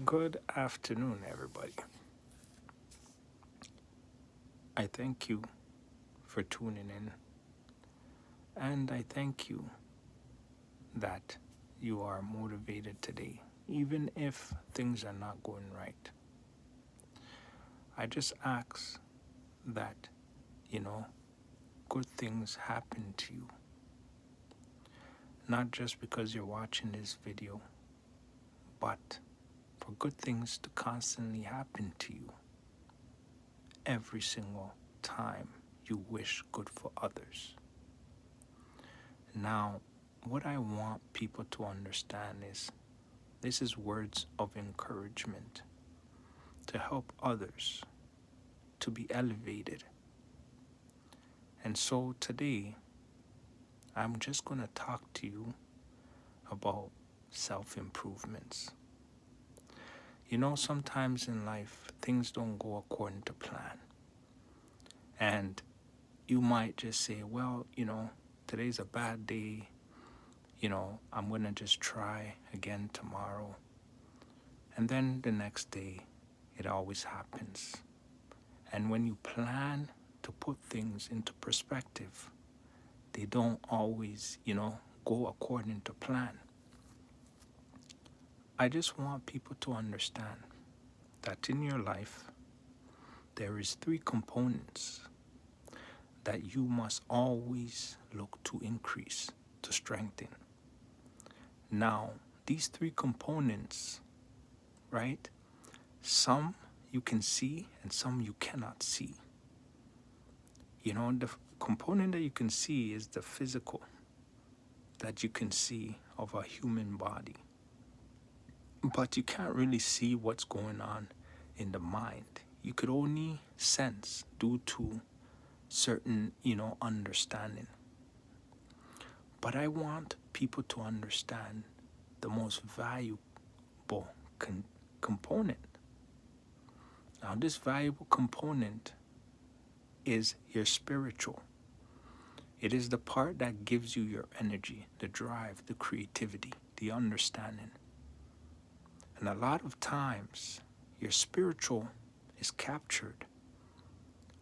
Good afternoon, everybody. I thank you for tuning in, and I thank you that you are motivated today, even if things are not going right. I just ask that, you know, good things happen to you, not just because you're watching this video, but for good things to constantly happen to you every single time you wish good for others. Now, what I want people to understand is this is words of encouragement to help others to be elevated. And so today, I'm just going to talk to you about self improvements. You know, sometimes in life, things don't go according to plan. And you might just say, well, today's a bad day. I'm going to just try again tomorrow. And then the next day, it always happens. And when you plan to put things into perspective, they don't always, go according to plan. I just want people to understand that in your life, there is three components that you must always look to increase, to strengthen. Now, these three components, right? Some you can see and some you cannot see. The component that you can see is the physical that you can see of a human body. But you can't really see what's going on in the mind. You could only sense due to certain, understanding. But I want people to understand the most valuable component. Now, this valuable component is your spiritual. It is the part that gives you your energy, the drive, the creativity, the understanding. And a lot of times, your spiritual is captured.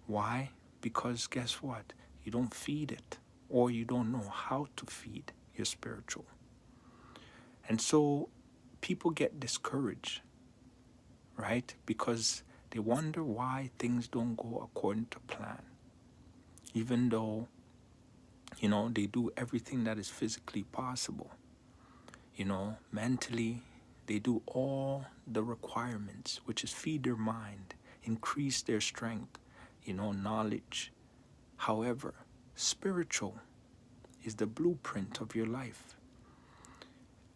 Why? Because guess what? You don't feed it, or you don't know how to feed your spiritual. And so people get discouraged, right? Because they wonder why things don't go according to plan. Even though, they do everything that is physically possible. Mentally, they do all the requirements, which is feed their mind, increase their strength, knowledge. However, spiritual is the blueprint of your life.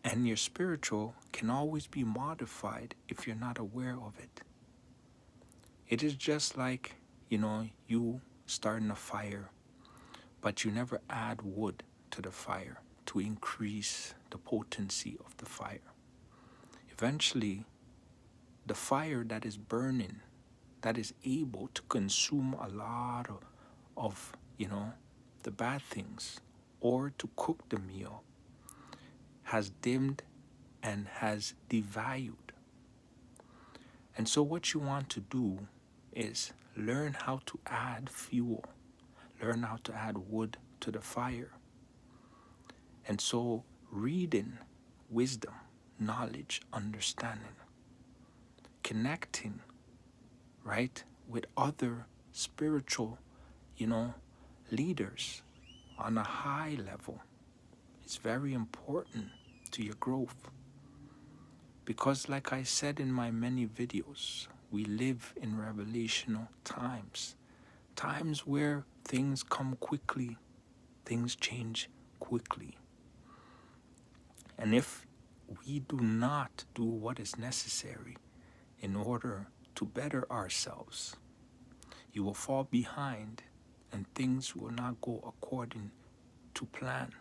And your spiritual can always be modified if you're not aware of it. It is just like, you starting a fire, but you never add wood to the fire to increase the potency of the fire. Eventually, the fire that is burning, that is able to consume a lot of the bad things, or to cook the meal, has dimmed and has devalued. And so what you want to do is learn how to add fuel, learn how to add wood to the fire. And so reading, wisdom, knowledge, understanding, connecting, right, with other spiritual, leaders on a high level is very important to your growth. Because like I said in my many videos, we live in revelational times. Times where things come quickly, things change quickly. And if we do not do what is necessary in order to better ourselves, you will fall behind and things will not go according to plan.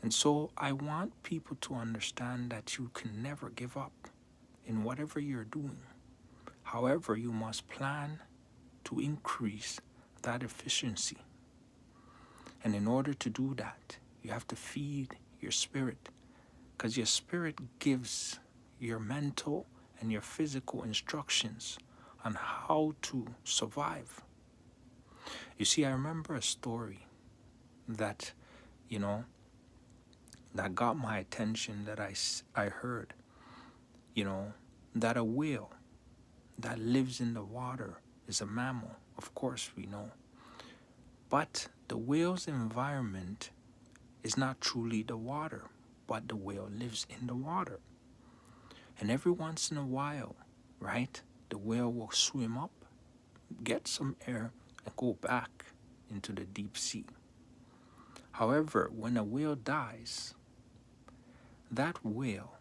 And so I want people to understand that you can never give up in whatever you're doing. However, you must plan to increase that efficiency. And in order to do that, you have to feed your spirit, because your spirit gives your mental and your physical instructions on how to survive. You see, I remember a story that, that got my attention that I heard, that a whale that lives in the water is a mammal. Of course, we know. But the whale's environment is not truly the water, but the whale lives in the water. And every once in a while, right, the whale will swim up, get some air, and go back into the deep sea. However, when a whale dies, that whale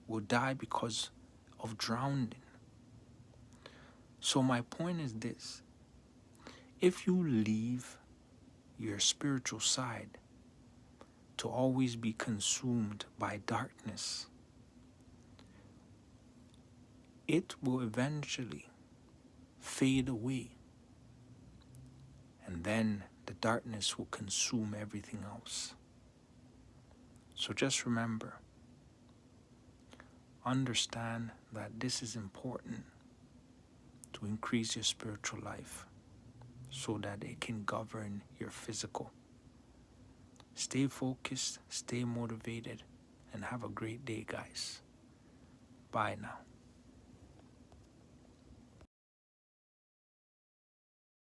will die because of drowning. So my point is this: if you leave your spiritual side to always be consumed by darkness, it will eventually fade away, and then the darkness will consume everything else. So just remember, understand that this is important to increase your spiritual life so that it can govern your physical. Stay focused, stay motivated, and have a great day, guys. Bye now.